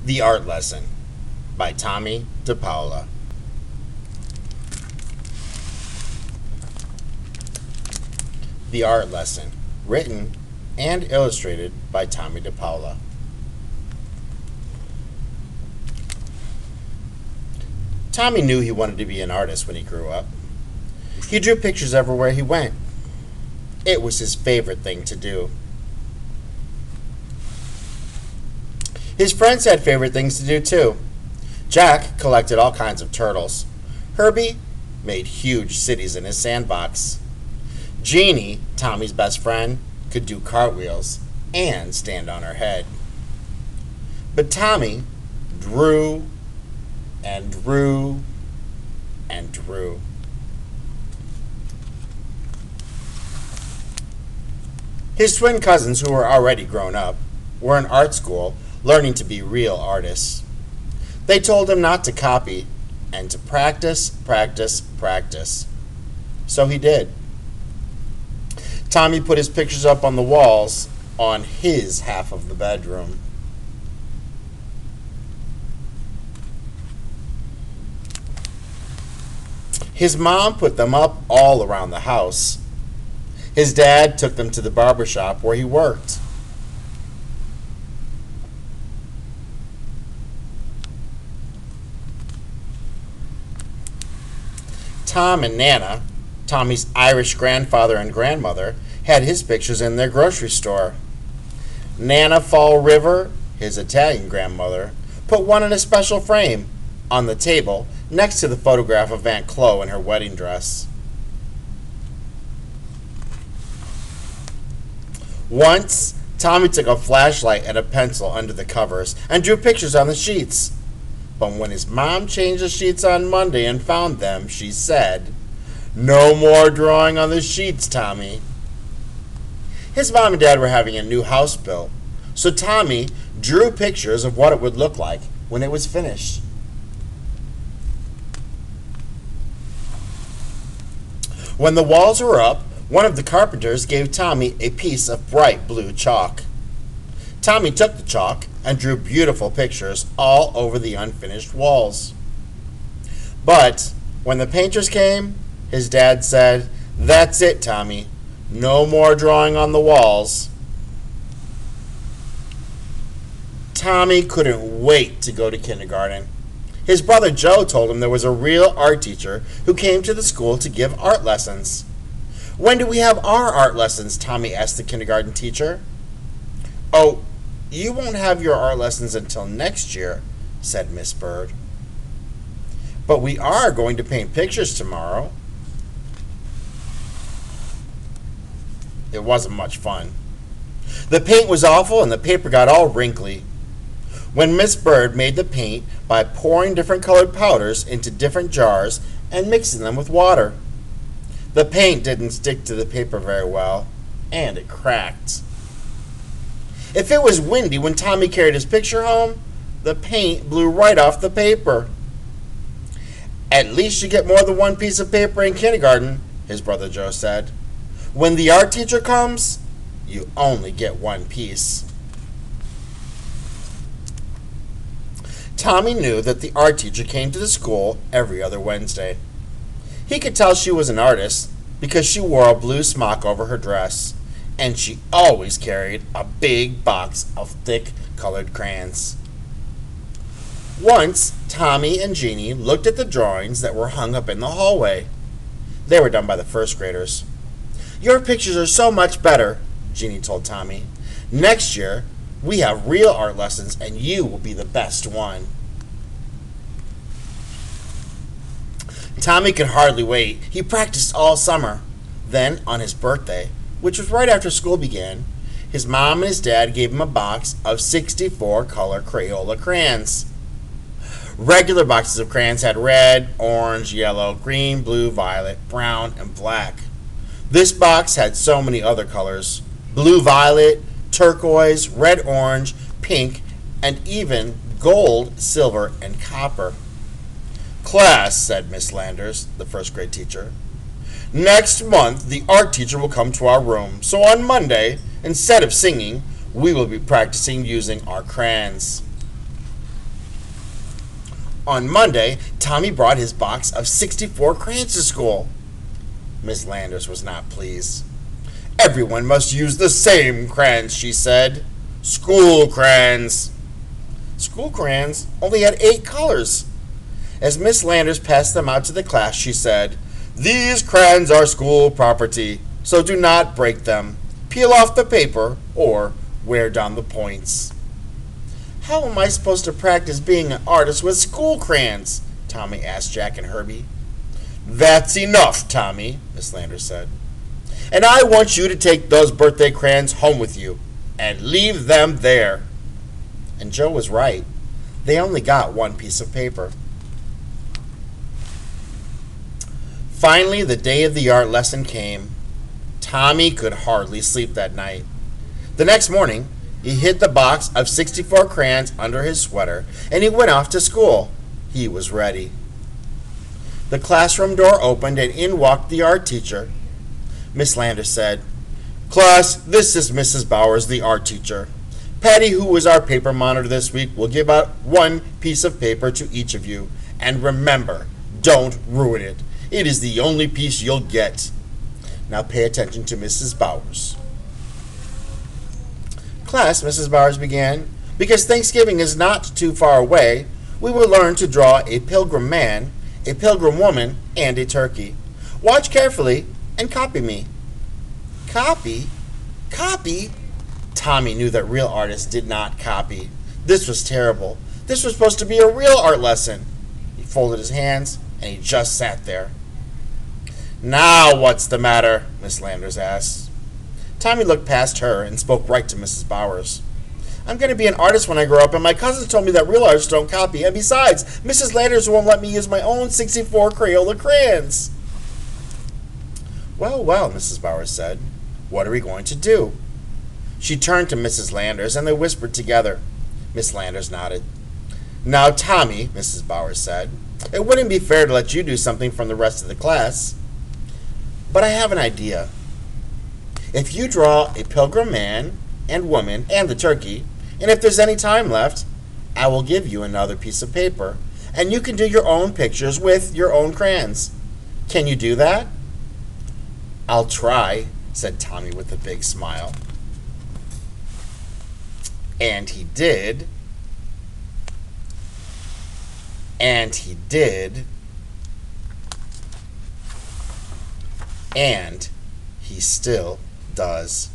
The Art Lesson by Tommie Depaola. The Art Lesson, written and illustrated by Tommie Depaola. Tommie knew he wanted to be an artist when he grew up. He drew pictures everywhere he went. It was his favorite thing to do. His friends had favorite things to do too. Jack collected all kinds of turtles. Herbie made huge cities in his sandbox. Jeannie, Tommie's best friend, could do cartwheels and stand on her head. But Tommie drew and drew and drew. His twin cousins, who were already grown up, were in art school learning to be real artists. They told him not to copy and to practice, practice, practice. So he did. Tommie put his pictures up on the walls on his half of the bedroom. His mom put them up all around the house. His dad took them to the barber shop where he worked. Tom and Nana, Tommie's Irish grandfather and grandmother, had his pictures in their grocery store. Nana Fall River, his Italian grandmother, put one in a special frame on the table next to the photograph of Aunt Chloe in her wedding dress. Once, Tommie took a flashlight and a pencil under the covers and drew pictures on the sheets. But when his mom changed the sheets on Monday and found them, she said, "No more drawing on the sheets, Tommie." His mom and dad were having a new house built, so Tommie drew pictures of what it would look like when it was finished. When the walls were up, one of the carpenters gave Tommie a piece of bright blue chalk. Tommie took the chalk and drew beautiful pictures all over the unfinished walls. But when the painters came, his dad said, "That's it, Tommie. No more drawing on the walls." Tommie couldn't wait to go to kindergarten. His brother Joe told him there was a real art teacher who came to the school to give art lessons. "When do we have our art lessons?" Tommie asked the kindergarten teacher. "Oh, you won't have your art lessons until next year," said Miss Bird. "But we are going to paint pictures tomorrow." It wasn't much fun. The paint was awful and the paper got all wrinkly. When Miss Bird made the paint by pouring different colored powders into different jars and mixing them with water. The paint didn't stick to the paper very well, and it cracked. If it was windy when Tommie carried his picture home, the paint blew right off the paper. "At least you get more than one piece of paper in kindergarten," his brother Joe said. "When the art teacher comes, you only get one piece." Tommie knew that the art teacher came to the school every other Wednesday. He could tell she was an artist because she wore a blue smock over her dress, and she always carried a big box of thick colored crayons. Once, Tommie and Jeannie looked at the drawings that were hung up in the hallway. They were done by the first graders. "Your pictures are so much better," Jeannie told Tommie. "Next year, we have real art lessons, and you will be the best one." Tommie could hardly wait. He practiced all summer. Then, on his birthday, which was right after school began, his mom and his dad gave him a box of 64 color Crayola crayons. Regular boxes of crayons had red, orange, yellow, green, blue, violet, brown, and black. This box had so many other colors: blue, violet, turquoise, red, orange, pink, and even gold, silver, and copper. "Class," said Miss Landers, the first grade teacher, "next month the art teacher will come to our room, so on Monday, instead of singing, we will be practicing using our crayons." On Monday, Tommie brought his box of 64 crayons to school. Miss Landers was not pleased. Everyone must use the same crayons, she said. School crayons. School crayons only had 8 colors. As Miss Landers passed them out to the class, she said, "These crayons are school property, so do not break them. Peel off the paper or wear down the points." "How am I supposed to practice being an artist with school crayons?" Tommie asked Jack and Herbie. "That's enough, Tommie," Miss Landers said. "And I want you to take those birthday crayons home with you and leave them there." And Joe was right. They only got 1 piece of paper. Finally, the day of the art lesson came. Tommie could hardly sleep that night. The next morning, he hid the box of 64 crayons under his sweater, and he went off to school. He was ready. The classroom door opened, and in walked the art teacher. Miss Landers said, "Class, this is Mrs. Bowers, the art teacher. Patty, who was our paper monitor this week, will give out 1 piece of paper to each of you. And remember, don't ruin it. It is the only piece you'll get. Now pay attention to Mrs. Bowers." "Class," Mrs. Bowers began, "because Thanksgiving is not too far away, we will learn to draw a pilgrim man, a pilgrim woman, and a turkey. Watch carefully and copy me." Copy? Copy? Tommie knew that real artists did not copy. This was terrible. This was supposed to be a real art lesson. He folded his hands, and he just sat there. "Now what's the matter?" Miss Landers asked. Tommie looked past her and spoke right to Mrs. Bowers. "I'm going to be an artist when I grow up, and my cousins told me that real artists don't copy. And besides, Mrs. Landers won't let me use my own 64 Crayola crayons." "Well, well," Mrs. Bowers said. "What are we going to do?" She turned to Mrs. Landers, and they whispered together. Miss Landers nodded. "Now, Tommie," Mrs. Bowers said, "it wouldn't be fair to let you do something from the rest of the class. But I have an idea. If you draw a pilgrim man and woman and the turkey, and if there's any time left, I will give you another piece of paper, and you can do your own pictures with your own crayons. Can you do that?" "I'll try," said Tommie with a big smile. And he did. And he did. And he still does.